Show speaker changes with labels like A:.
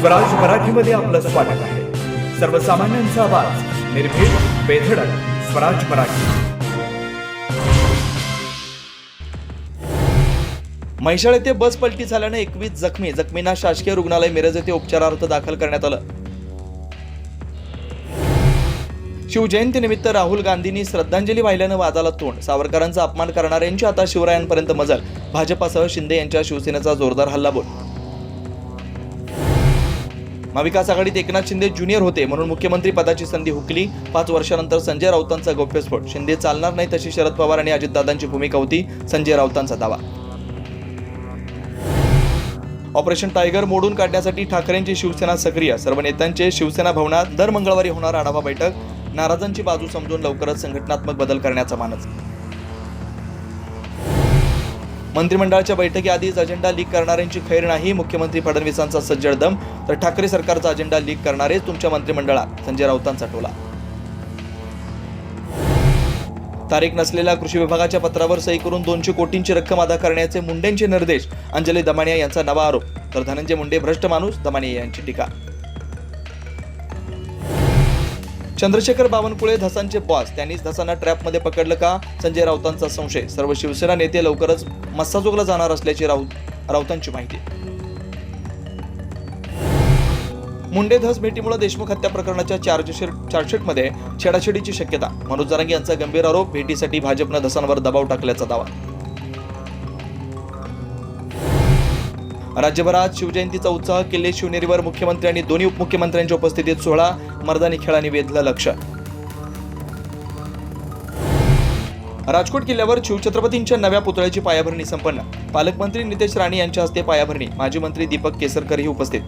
A: स्वराज मराठीमध्ये आपलं स्वागत आहे. सर्वसामान्यांचा आवाज, निर्भीड, बेधडक, स्वराज मराठी.
B: म्हैसाळ येथे बस पलटी झाल्याने 21 जखमींना शासकीय रुग्णालय मिरज येथे उपचारार्थ दाखल करण्यात आलं. शिवजयंतीनिमित्त राहुल गांधींनी श्रद्धांजली वाहिल्यानं वादाला तोंड. सावरकरांचा अपमान करणाऱ्यांची आता शिवरायांपर्यंत मजल. भाजपासह शिंदे यांच्या शिवसेनेचा जोरदार हल्लाबोल. महाविकास आघाडीत एकनाथ शिंदे ज्युनियर होते म्हणून मुख्यमंत्री पदाची संधी हुकली. 5 वर्षानंतर संजय राऊतांचा गौप्यस्फोट. शिंदे चालणार नाही तशी शरद पवार आणि अजितदादांची भूमिका होती, संजय राऊतांचा दावा. ऑपरेशन टायगर मोडून काढण्यासाठी ठाकरेंची शिवसेना सक्रिय. सर्व नेत्यांचे शिवसेना भवनात दर मंगळवारी होणार आढावा बैठक. नाराजांची बाजू समजून लवकरच संघटनात्मक बदल करण्याचा मानस. मंत्रिमंडळाच्या बैठकीआधीच अजेंडा लीक करणाऱ्यांची खैर नाही. मुख्यमंत्री फडणवीसांचा सज्जड दम. तर ठाकरे सरकारचा अजेंडा लीक करणारे तुमच्या मंत्रिमंडळात, संजय राऊतांचा टोला. तारीख नसलेल्या कृषी विभागाच्या पत्रावर सही करून 200 कोटींची रक्कम अदा करण्याचे मुंडेंचे निर्देश. अंजली दमानिया यांचा नवा आरोप. तर धनंजय मुंडे भ्रष्ट माणूस, दमानिया यांची टीका. चंद्रशेखर बावनकुळे धसांचे बॉस, त्यांनीच धसांना ट्रॅपमध्ये पकडलं का, संजय राऊतांचा संशय. सर्व शिवसेना नेते लवकरच मस्साजोगला जाणार असल्याची राऊतांची माहिती. मुंडे धस भेटीमुळे देशमुख हत्या प्रकरणाच्या चार्जशीटमध्ये छेडाछेडीची शक्यता. मनोज जरांगे यांचा गंभीर आरोप. भेटीसाठी भाजपनं धसांवर दबाव टाकल्याचा दावा. राज्यभरात शिवजयंतीचा उत्साह. किल्ले शिवनेरीवर मुख्यमंत्री आणि दोन्ही उपमुख्यमंत्र्यांच्या उपस्थितीत सोहळा. मर्दानी खेळाने वेधलं लक्ष. राजकोट किल्ल्यावर शिवछत्रपतींच्या नव्या पुतळ्याची पायाभरणी संपन्न. पालकमंत्री नितेश राणे यांच्या हस्ते पायाभरणी. माजी मंत्री दीपक केसरकरही उपस्थित.